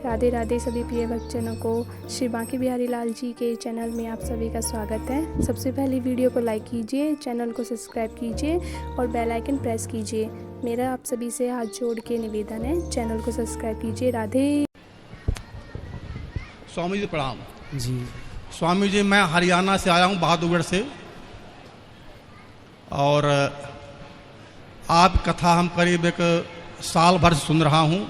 राधे राधे सभी प्रिय भक्तजनों को श्री बांके बिहारी लाल जी के चैनल में आप सभी का स्वागत है। सबसे पहले वीडियो को लाइक कीजिए, चैनल को सब्सक्राइब कीजिए और बेल आइकन प्रेस कीजिए। मेरा आप सभी से हाथ जोड़ के निवेदन है, चैनल को सब्सक्राइब कीजिए। राधे। स्वामी जी प्रणाम जी। स्वामी जी, मैं हरियाणा से आया हूँ, बहादुरगढ़ से, और आप कथा हम करीब एक साल भर से सुन रहा हूँ।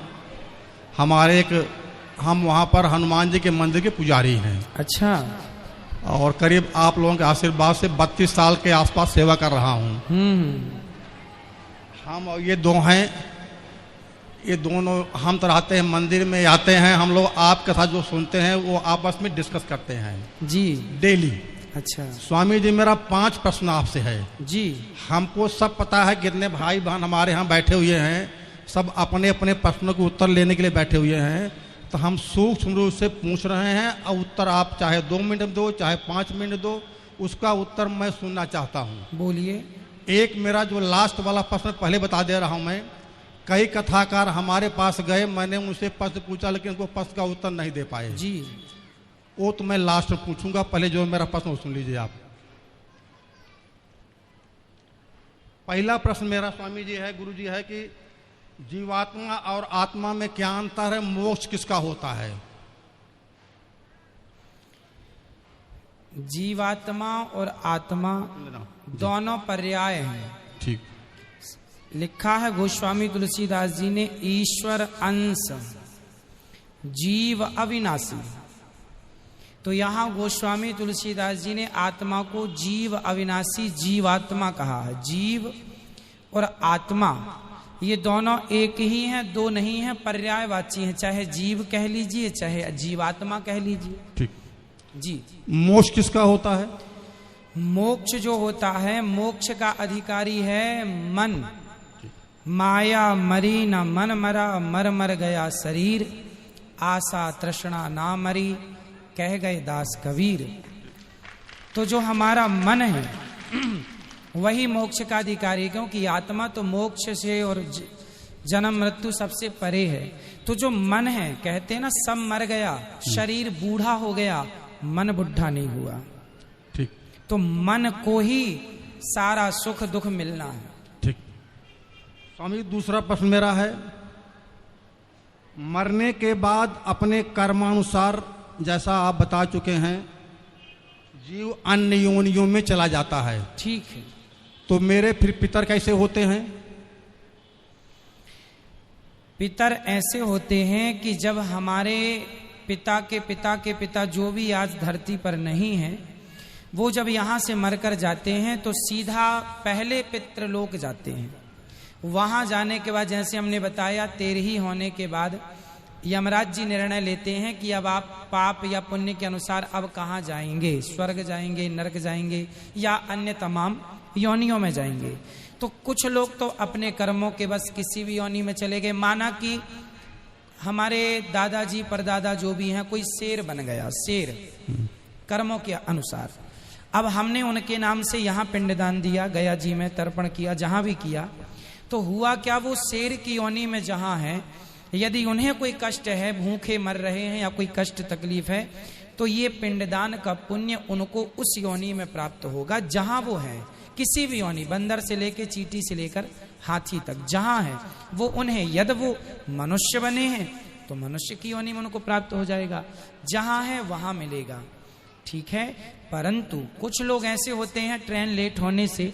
हम वहाँ पर हनुमान जी के मंदिर के पुजारी हैं। अच्छा। और करीब आप लोगों के आशीर्वाद से 32 साल के आसपास सेवा कर रहा हूँ। हम और ये दो हैं, ये दोनों हम तो रहते हैं मंदिर में, आते हैं हम लोग, आप कथा जो सुनते हैं वो आपस में डिस्कस करते हैं जी, डेली। अच्छा स्वामी जी, मेरा 5 प्रश्न आपसे है जी। हमको सब पता है, कितने भाई बहन हमारे यहाँ बैठे हुए हैं, सब अपने अपने प्रश्नों के उत्तर लेने के लिए बैठे हुए हैं, तो हम सूक्ष्म रूप से पूछ रहे हैं और उत्तर आप चाहे 2 मिनट दो, चाहे 5 मिनट दो, उसका उत्तर मैं सुनना चाहता हूँ। बोलिए। एक मेरा जो लास्ट वाला प्रश्न पहले बता दे रहा हूँ मैं। कई कथाकार हमारे पास गए, मैंने उनसे प्रश्न पूछा लेकिन उनको प्रश्न का उत्तर नहीं दे पाए जी। वो तो मैं लास्ट में पूछूंगा, पहले जो मेरा प्रश्न वो सुन लीजिए आप। पहला प्रश्न मेरा स्वामी जी है, गुरु जी है कि जीवात्मा और आत्मा में क्या अंतर है, मोक्ष किसका होता है? जीवात्मा और आत्मा दोनों पर्याय हैं। ठीक। लिखा है गोस्वामी तुलसीदास जी ने, ईश्वर अंश जीव अविनाशी। तो यहाँ गोस्वामी तुलसीदास जी ने आत्मा को जीव अविनाशी, जीवात्मा कहा है। जीव और आत्मा ये दोनों एक ही हैं, दो नहीं हैं, पर्यायवाची हैं। चाहे जीव कह लीजिए, चाहे जीवात्मा कह लीजिए। ठीक जी। मोक्ष किसका होता है? मोक्ष जो होता है, मोक्ष का अधिकारी है मन। माया मरी न मन मरा, मर मर गया शरीर, आशा तृष्णा ना मरी, कह गए दास कबीर। तो जो हमारा मन है वही मोक्ष का अधिकारी है, क्योंकि आत्मा तो मोक्ष से और जन्म मृत्यु सबसे परे है। तो जो मन है, कहते हैं ना, सब मर गया, शरीर बूढ़ा हो गया, मन बुढ़ा नहीं हुआ। ठीक। तो मन को ही सारा सुख दुख मिलना है। ठीक। स्वामी, दूसरा प्रश्न मेरा है, मरने के बाद अपने कर्मानुसार, जैसा आप बता चुके हैं, जीव अन्य योनियों में चला जाता है। ठीक है। तो मेरे फिर पितर कैसे होते हैं? पितर ऐसे होते हैं कि जब हमारे पिता के पिता के पिता जो भी आज धरती पर नहीं है, वो जब यहाँ से मरकर जाते हैं तो सीधा पहले पितृलोक जाते हैं। वहां जाने के बाद, जैसे हमने बताया, 13 होने के बाद यमराज जी निर्णय लेते हैं कि अब आप पाप या पुण्य के अनुसार अब कहाँ जाएंगे, स्वर्ग जाएंगे, नरक जाएंगे या अन्य तमाम योनियों में जाएंगे। तो कुछ लोग तो अपने कर्मों के बस किसी भी योनि में चले गए। माना कि हमारे दादाजी परदादा जो भी हैं, कोई शेर बन गया, शेर कर्मों के अनुसार। अब हमने उनके नाम से यहाँ पिंडदान दिया, गया जी में तर्पण किया, जहां भी किया, तो हुआ क्या, वो शेर की योनि में जहां है, यदि उन्हें कोई कष्ट है, भूखे मर रहे हैं या कोई कष्ट तकलीफ है, तो ये पिंडदान का पुण्य उनको उस योनि में प्राप्त होगा जहां वो है। किसी भी योनि, बंदर से लेकर चींटी से लेकर हाथी तक जहां है वो उन्हें, यदि वो मनुष्य बने हैं तो मनुष्य की योनि में उनको प्राप्त हो जाएगा, जहां है वहां मिलेगा। ठीक है। परंतु कुछ लोग ऐसे होते हैं, ट्रेन लेट होने से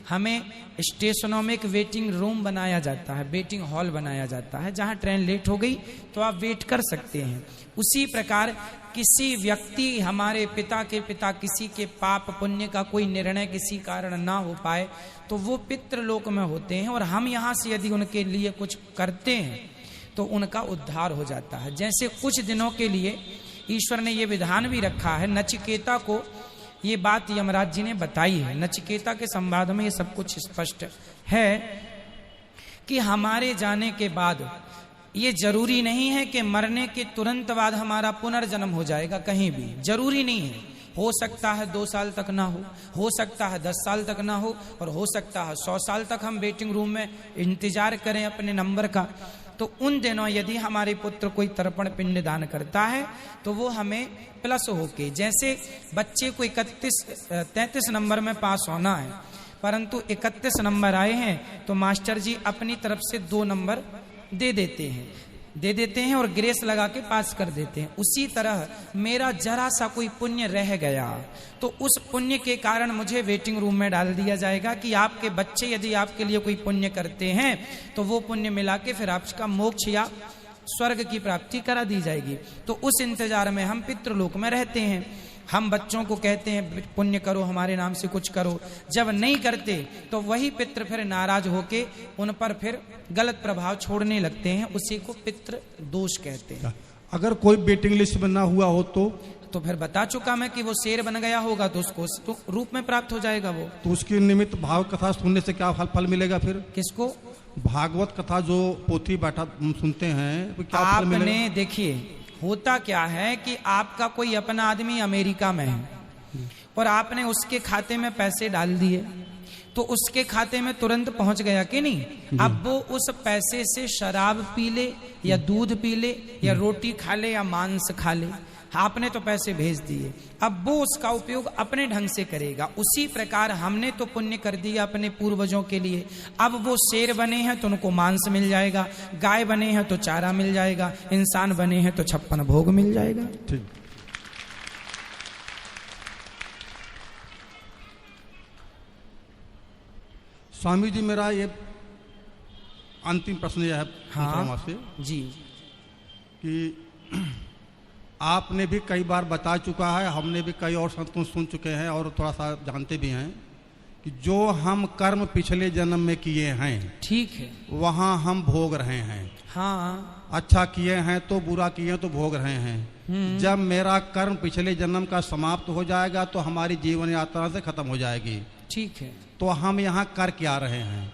हमें स्टेशनों में एक वेटिंग रूम बनाया जाता है, वेटिंग हॉल बनाया जाता है, जहां ट्रेन लेट हो गई तो आप वेट कर सकते हैं। उसी प्रकार किसी व्यक्ति, हमारे पिता के पिता, किसी के पाप पुण्य का कोई निर्णय किसी कारण ना हो पाए तो वो पितृलोक में होते हैं, और हम यहाँ से यदि उनके लिए कुछ करते हैं तो उनका उद्धार हो जाता है। जैसे कुछ दिनों के लिए ईश्वर ने ये विधान भी रखा है, नचिकेता को ये बात यमराज जी ने बताई है। नचिकेता के संवाद में ये सब कुछ स्पष्ट है कि हमारे जाने के बाद ये जरूरी नहीं है कि मरने के तुरंत बाद हमारा पुनर्जन्म हो जाएगा, कहीं भी जरूरी नहीं है। हो सकता है 2 साल तक ना हो सकता है 10 साल तक ना हो, और हो सकता है 100 साल तक हम वेटिंग रूम में इंतजार करें अपने नंबर का। तो उन दिनों यदि हमारे पुत्र कोई तर्पण पिंड दान करता है तो वो हमें प्लस होके, जैसे बच्चे को 33 नंबर में पास होना है परंतु 31 नंबर आए हैं तो मास्टर जी अपनी तरफ से 2 नंबर दे देते हैं और ग्रेस लगा के पास कर देते हैं। उसी तरह मेरा जरा सा कोई पुण्य रह गया तो उस पुण्य के कारण मुझे वेटिंग रूम में डाल दिया जाएगा कि आपके बच्चे यदि आपके लिए कोई पुण्य करते हैं तो वो पुण्य मिला के फिर आपका मोक्ष या स्वर्ग की प्राप्ति करा दी जाएगी। तो उस इंतजार में हम पितृलोक में रहते हैं। हम बच्चों को कहते हैं पुण्य करो, हमारे नाम से कुछ करो, जब नहीं करते तो वही पितृ फिर नाराज होके उन पर फिर गलत प्रभाव छोड़ने लगते हैं, उसी को पितृ दोष कहते हैं। अगर कोई वेटिंग लिस्ट में ना हुआ हो तो फिर बता चुका मैं कि वो शेर बन गया होगा तो उसको तो रूप में प्राप्त हो जाएगा वो। तो उसकी निमित्त भाव कथा सुनने से क्या फल मिलेगा? फिर किसको? भागवत कथा जो पोथी बैठा सुनते हैं क्या फल आपने मिलेगा? देखिए होता क्या है कि आपका कोई अपना आदमी अमेरिका में है और आपने उसके खाते में पैसे डाल दिए तो उसके खाते में तुरंत पहुंच गया कि नहीं? अब वो उस पैसे से शराब पी ले या दूध पी ले या रोटी खा ले या मांस खा ले, आपने तो पैसे भेज दिए, अब वो उसका उपयोग अपने ढंग से करेगा। उसी प्रकार हमने तो पुण्य कर दिया अपने पूर्वजों के लिए, अब वो शेर बने हैं तो उनको मांस मिल जाएगा, गाय बने हैं तो चारा मिल जाएगा, इंसान बने हैं तो 56 भोग मिल जाएगा। ठीक। स्वामी जी मेरा ये अंतिम प्रश्न यह है आपसे जी कि आपने भी कई बार बता चुका है, हमने भी कई और संतों सुन चुके हैं और थोड़ा सा जानते भी हैं कि जो हम कर्म पिछले जन्म में किए हैं, ठीक है, वहाँ हम भोग रहे हैं। हाँ, अच्छा किए हैं तो बुरा किए हैं तो भोग रहे हैं। जब मेरा कर्म पिछले जन्म का समाप्त हो जाएगा तो हमारी जीवन यात्रा से खत्म हो जाएगी, ठीक है, तो हम यहाँ कर क्या रहे हैं?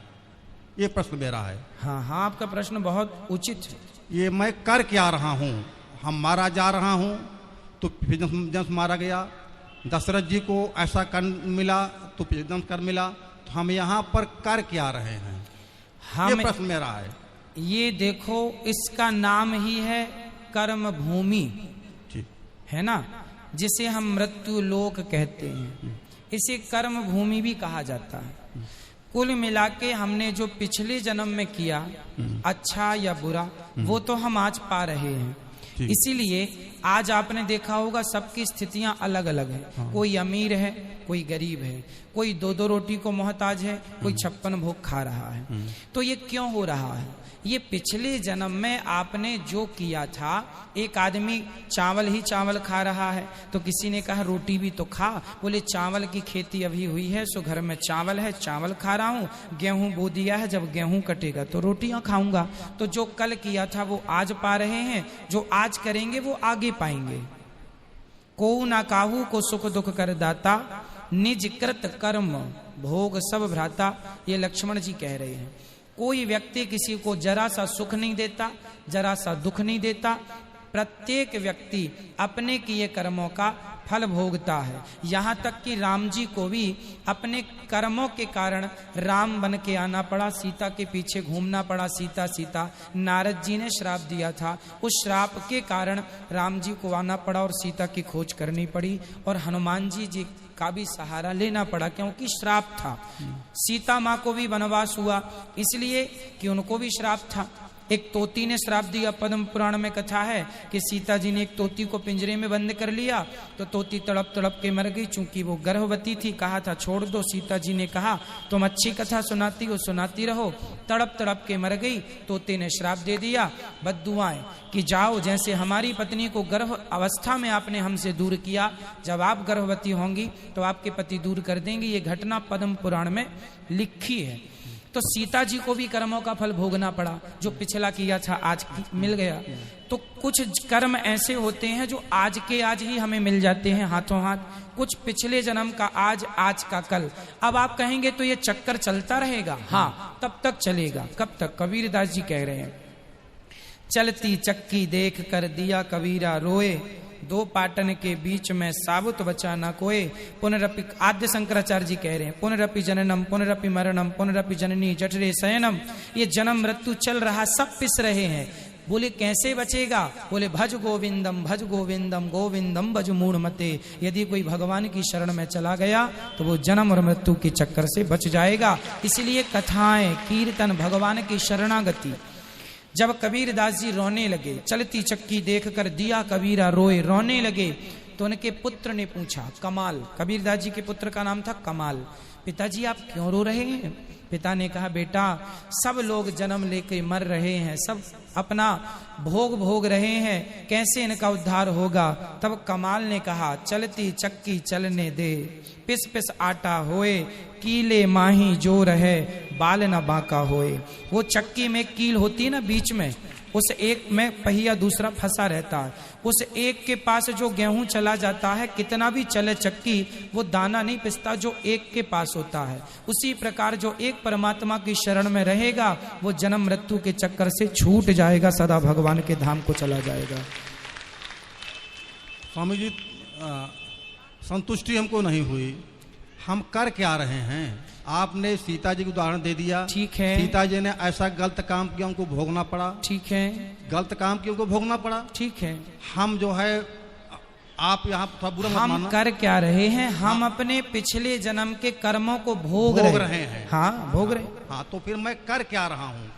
ये प्रश्न मेरा है। हाँ हाँ, आपका प्रश्न बहुत उचित है। ये मैं कर क्या रहा हूँ? हम मारा जा रहा हूँ तो जब मारा गया, दशरथ जी को ऐसा कर मिला तो जन्म कर मिला, तो हम यहाँ पर कर क्या रहे हैं? ये प्रश्न मेरा है। ये देखो इसका नाम ही है कर्म भूमि, है ना, जिसे हम मृत्यु लोक कहते हैं, इसे कर्म भूमि भी कहा जाता है। कुल मिला के हमने जो पिछले जन्म में किया अच्छा या बुरा वो तो हम आज पा रहे हैं। इसीलिए आज आपने देखा होगा सबकी स्थितियां अलग अलग है। हाँ। कोई अमीर है, कोई गरीब है, कोई 2-2 रोटी को मोहताज है, कोई 56 भोग खा रहा है। तो ये क्यों हो रहा है? ये पिछले जन्म में आपने जो किया था, एक आदमी चावल ही चावल खा रहा है तो किसी ने कहा रोटी भी तो खा, बोले चावल की खेती अभी हुई है सो घर में चावल है, चावल खा रहा हूँ, गेहूं बो दिया है, जब गेहूं कटेगा तो रोटियां खाऊंगा। तो जो कल किया था वो आज पा रहे हैं, जो आज करेंगे वो आगे पाएंगे। को ना काहू को सुख दुख कर दाता, निज कृत कर्म भोग सब भ्राता, ये लक्ष्मण जी कह रहे हैं। कोई व्यक्ति किसी को जरा सा सुख नहीं देता, जरा सा दुख नहीं देता, प्रत्येक व्यक्ति अपने किए कर्मों का फल भोगता है। यहाँ तक कि राम जी को भी अपने कर्मों के कारण राम बन के आना पड़ा, सीता के पीछे घूमना पड़ा, सीता सीता। नारद जी ने श्राप दिया था, उस श्राप के कारण राम जी को आना पड़ा और सीता की खोज करनी पड़ी, और हनुमान जी का भी सहारा लेना पड़ा क्योंकि श्राप था। सीता माँ को भी वनवास हुआ इसलिए कि उनको भी श्राप था। एक तोती ने श्राप दिया, पद्म पुराण में कथा है कि सीता जी ने एक तोती को पिंजरे में बंद कर लिया तो तोती तड़प तड़प के मर गई, चूंकि वो गर्भवती थी। कहा था छोड़ दो, सीता जी ने कहा तुम अच्छी कथा सुनाती हो, सुनाती रहो। तड़प तड़प के मर गई, तोते ने श्राप दे दिया, बद्दुआएं कि जाओ, जैसे हमारी पत्नी को गर्भ अवस्था में आपने हमसे दूर किया, जब आप गर्भवती होंगी तो आपके पति दूर कर देंगे। ये घटना पद्म पुराण में लिखी है। तो सीता जी को भी कर्मों का फल भोगना पड़ा, जो पिछला किया था आज मिल गया। तो कुछ कर्म ऐसे होते हैं जो आज के आज ही हमें मिल जाते हैं हाथों हाथ, कुछ पिछले जन्म का आज, आज का कल। अब आप कहेंगे तो ये चक्कर चलता रहेगा। हाँ, तब तक चलेगा। कब तक? कबीरदास जी कह रहे हैं, चलती चक्की देख कर दिया कबीरा रोए, दो पाटन के बीच में साबुत बचा न कोय। पुनरपि आद्य शंकराचार्य जी कह रहे हैं पुनरपि जननम पुनरपि मरणम पुनरपि जननी जठरे शयनम। ये जन्म मृत्यु चल रहा, सब पिस रहे हैं। बोले कैसे बचेगा? बोले भज गोविंदम गोविंदम भज मूढ़मते। यदि कोई भगवान की शरण में चला गया तो वो जन्म और मृत्यु के चक्कर से बच जाएगा। इसलिए कथाएं, कीर्तन, भगवान की शरणागति। जब कबीरदास जी रोने लगे, चलती चक्की देखकर दिया कबीरा रोए, रोने लगे, तो उनके पुत्र ने पूछा, कमाल, कबीरदास जी के पुत्र का नाम था कमाल, पिताजी आप क्यों रो रहे हैं? पिता ने कहा, बेटा सब लोग जन्म लेके मर रहे हैं, सब अपना भोग भोग रहे हैं, कैसे इनका उद्धार होगा? तब कमाल ने कहा, चलती चक्की चलने दे, पिस पिस आटा होए, कीले माही जो रहे, बाल न बांका होए। वो चक्की में कील होती है ना बीच में, उस एक में पहिया दूसरा फंसा रहता है, उस एक के पास जो गेहूं चला जाता है, कितना भी चले चक्की, वो दाना नहीं पिसता जो एक के पास होता है। उसी प्रकार जो एक परमात्मा की शरण में रहेगा वो जन्म मृत्यु के चक्कर से छूट जाएगा, सदा भगवान के धाम को चला जाएगा। स्वामी जी संतुष्टि हमको नहीं हुई, हम कर क्या रहे हैं? आपने सीता जी को उदाहरण दे दिया, ठीक है, सीता जी ने ऐसा गलत काम किया, उनको भोगना पड़ा, ठीक है, गलत काम किया उनको भोगना पड़ा, ठीक है। हम जो है, आप यहाँ थोड़ा बुरा मत हम मानना, कर क्या रहे हैं? हम अपने पिछले जन्म के कर्मों को भोग रहे हैं। हाँ, भोग रहे। हाँ, तो फिर मैं कर क्या रहा हूँ?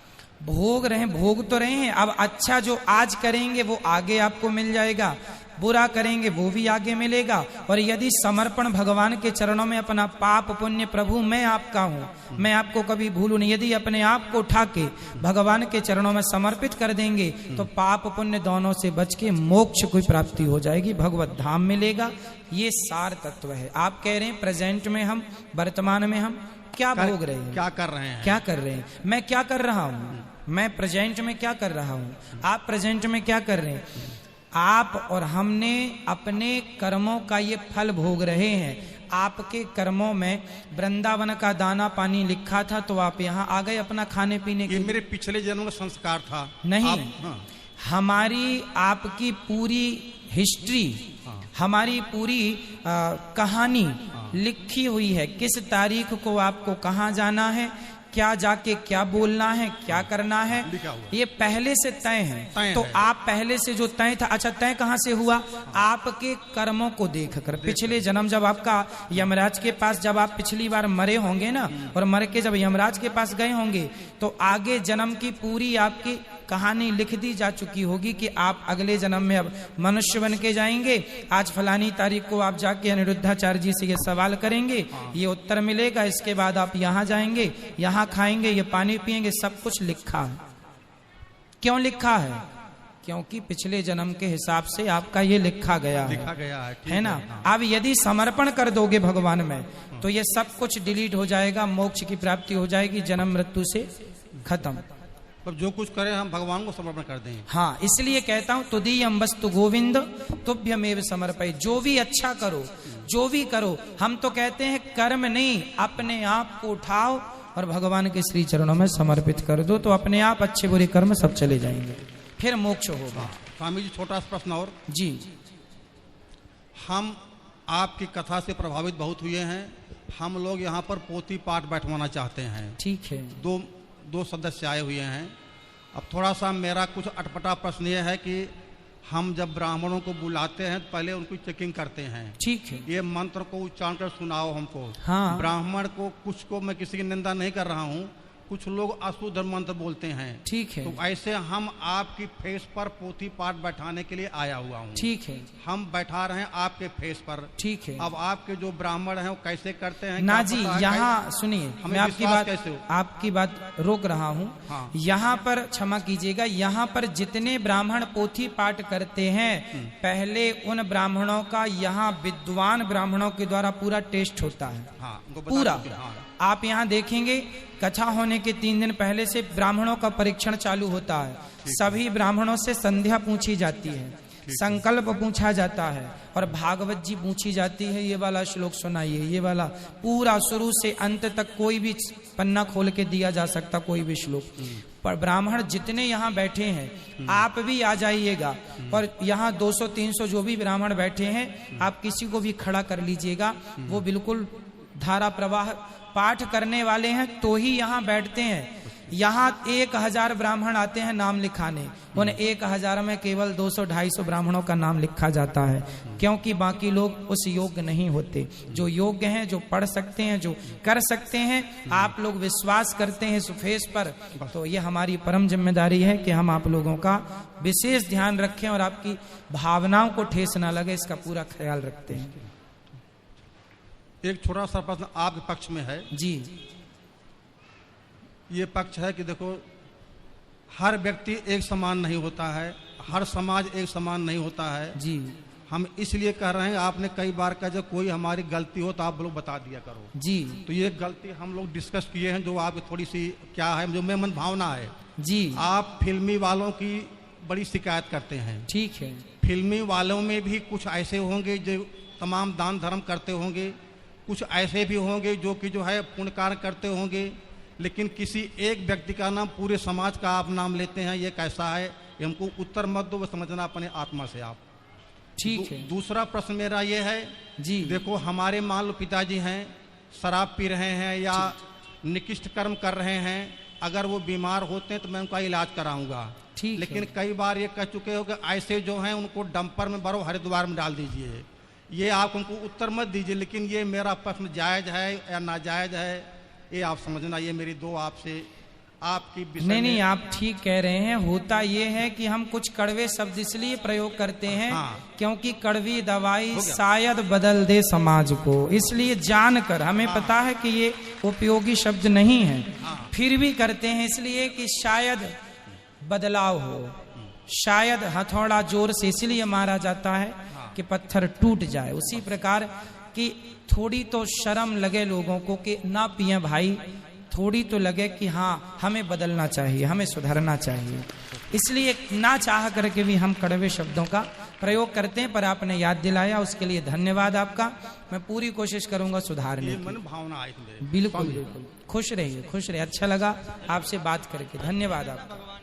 भोग रहे हैं, भोग तो रहे हैं। अब अच्छा जो आज करेंगे वो आगे आपको मिल जाएगा, बुरा करेंगे वो भी आगे मिलेगा। और यदि समर्पण भगवान के चरणों में अपना पाप पुण्य, प्रभु मैं आपका हूँ, मैं आपको कभी भूलूं नहीं, यदि अपने आप को उठा के भगवान के चरणों में समर्पित कर देंगे तो पाप पुण्य दोनों से बच के मोक्ष की प्राप्ति हो जाएगी, भगवत धाम मिलेगा। ये सार तत्व है। आप कह रहे हैं प्रेजेंट में हम, वर्तमान में हम क्या भोग रहे हैं, क्या कर रहे हैं, क्या कर रहे हैं? मैं क्या कर रहा हूँ? मैं प्रेजेंट में क्या कर रहा हूँ? आप प्रेजेंट में क्या कर रहे हैं? आप और हमने अपने कर्मों का ये फल भोग रहे हैं। आपके कर्मों में वृंदावन का दाना पानी लिखा था तो आप यहाँ आ गए अपना खाने पीने के। ये मेरे पिछले जन्म का संस्कार था। नहीं, हाँ। हमारी आपकी पूरी हिस्ट्री, हाँ। हमारी पूरी कहानी लिखी हुई है। किस तारीख को आपको कहाँ जाना है, क्या जाके क्या बोलना है, क्या करना है, ये पहले से तय है। तो आप पहले से जो तय था, अच्छा तय कहाँ से हुआ? आपके कर्मों को देखकर। पिछले जन्म जब आपका यमराज के पास, जब आप पिछली बार मरे होंगे ना, और मर के जब यमराज के पास गए होंगे तो आगे जन्म की पूरी आपकी कहानी लिख दी जा चुकी होगी कि आप अगले जन्म में अब मनुष्य बन के जाएंगे, आज फलानी तारीख को आप जाके अनिरुद्धाचार्य जी से ये सवाल करेंगे, ये उत्तर मिलेगा, इसके बाद आप यहाँ जाएंगे, यहाँ खाएंगे, ये पानी पिएंगे, सब कुछ लिखा है। क्यों लिखा है? क्योंकि पिछले जन्म के हिसाब से आपका ये लिखा गया है ना। अब यदि समर्पण कर दोगे भगवान में तो ये सब कुछ डिलीट हो जाएगा, मोक्ष की प्राप्ति हो जाएगी, जन्म मृत्यु से खत्म। अब जो कुछ करें हम भगवान को समर्पण कर दें। हाँ, इसलिए कहता हूँ तुदीयम वस्तु गोविंद तुभ्यमेव समर्पय। जो भी अच्छा करो, जो भी करो, हम तो कहते हैं कर्म नहीं, अपने आप को उठाओ और भगवान के श्री चरणों में समर्पित कर दो, तो अपने आप अच्छे बुरे कर्म सब चले जाएंगे, फिर मोक्ष होगा। स्वामी जी छोटा सा प्रश्न और जी। हम आपकी कथा से प्रभावित बहुत हुए हैं, हम लोग यहाँ पर पोथी पाठ बैठवाना चाहते हैं। ठीक है। दो सदस्य आए हुए हैं। अब थोड़ा सा मेरा कुछ अटपटा प्रश्न ये है कि हम जब ब्राह्मणों को बुलाते हैं तो पहले उनकी चेकिंग करते हैं। ठीक है। ये मंत्र को उच्चारण कर सुनाओ हमको। हाँ। ब्राह्मण को, कुछ को, मैं किसी की निंदा नहीं कर रहा हूँ, कुछ लोग अशुद्ध मंत्र बोलते हैं। ठीक है। तो ऐसे हम आपकी फेस पर पोथी पाठ बैठाने के लिए आया हुआ हूँ। ठीक है। हम बैठा रहे हैं आपके फेस पर। ठीक है। अब आपके जो ब्राह्मण हैं वो कैसे करते हैं ना जी, यहाँ सुनिए, मैं आपकी बात रोक रहा हूँ। हाँ। यहाँ पर क्षमा कीजिएगा, यहाँ पर जितने ब्राह्मण पोथी पाठ करते हैं पहले उन ब्राह्मणों का यहाँ विद्वान ब्राह्मणों के द्वारा पूरा टेस्ट होता है। हाँ, पूरा। आप यहाँ देखेंगे कथा होने के 3 दिन पहले से ब्राह्मणों का परीक्षण चालू होता है। सभी ब्राह्मणों से संध्या पूछी जाती है, संकल्प पूछा जाता है और भागवत जी पूछी जाती है, ये वाला श्लोक सुनाइए, ये वाला पूरा शुरू से अंत तक कोई भी पन्ना खोल के दिया जा सकता कोई भी श्लोक, पर ब्राह्मण जितने यहाँ बैठे हैं आप भी आ जाइएगा, और यहाँ 200-300 जो भी ब्राह्मण बैठे हैं आप किसी को भी खड़ा कर लीजिएगा। वो बिल्कुल धारा प्रवाह पाठ करने वाले हैं तो ही यहाँ बैठते हैं। यहाँ 1000 ब्राह्मण आते हैं नाम लिखाने, उन 1000 में केवल 200-250 ब्राह्मणों का नाम लिखा जाता है, क्योंकि बाकी लोग उस योग्य नहीं होते। जो योग्य हैं, जो पढ़ सकते हैं, जो कर सकते हैं, आप लोग विश्वास करते हैं इस फेस पर, तो ये हमारी परम जिम्मेदारी है कि हम आप लोगों का विशेष ध्यान रखें और आपकी भावनाओं को ठेस ना लगे, इसका पूरा ख्याल रखते हैं। एक छोटा सा प्रश्न आपके पक्ष में है जी। ये पक्ष है कि देखो, हर व्यक्ति एक समान नहीं होता है, हर समाज एक समान नहीं होता है जी। हम इसलिए कह रहे हैं, आपने कई बार कहा जब कोई हमारी गलती हो तो आप लोग बता दिया करो जी। तो ये गलती हम लोग डिस्कस किए हैं, जो आपकी थोड़ी सी क्या है, जो मेरे मन भावना है जी। आप फिल्मी वालों की बड़ी शिकायत करते हैं। ठीक है। फिल्मी वालों में भी कुछ ऐसे होंगे जो तमाम दान धर्म करते होंगे, कुछ ऐसे भी होंगे जो कि जो है पुण्य कार्य करते होंगे, लेकिन किसी एक व्यक्ति का नाम पूरे समाज का आप नाम लेते हैं, ये कैसा है? ये हमको उत्तर मत दो, वो समझना अपने आत्मा से आप। ठीक है। दूसरा प्रश्न मेरा ये है जी। देखो, हमारे मान लो पिताजी हैं, शराब पी रहे हैं या निकृष्ट कर्म कर रहे हैं, अगर वो बीमार होते हैं तो मैं उनका इलाज कराऊंगा। ठीक। लेकिन कई बार ये कह चुके हो कि ऐसे जो हैं उनको डंपर में भरो, हरिद्वार में डाल दीजिए। ये आप उनको उत्तर मत दीजिए, लेकिन ये मेरा प्रश्न जायज है या नाजायज है, ये आप समझना। ये मेरी दो आपसे आपकी नहीं, आप ठीक कह रहे हैं। होता ये है कि हम कुछ कड़वे शब्द इसलिए प्रयोग करते हैं क्योंकि कड़वी दवाई शायद बदल दे समाज को, इसलिए जानकर हमें पता है कि ये उपयोगी शब्द नहीं है, फिर भी करते हैं इसलिए कि शायद बदलाव हो। शायद हथौड़ा जोर से इसलिए मारा जाता है कि पत्थर टूट जाए। उसी प्रकार कि थोड़ी तो शर्म लगे लोगों को कि ना पिए भाई, थोड़ी तो लगे कि हाँ हमें बदलना चाहिए, हमें सुधरना चाहिए, इसलिए ना चाह करके भी हम कड़वे शब्दों का प्रयोग करते हैं। पर आपने याद दिलाया, उसके लिए धन्यवाद आपका। मैं पूरी कोशिश करूंगा सुधारने की। मन भावना आई। बिल्कुल बिल्कुल। खुश रहिए, खुश रहिए। अच्छा लगा आपसे बात करके, धन्यवाद आपका।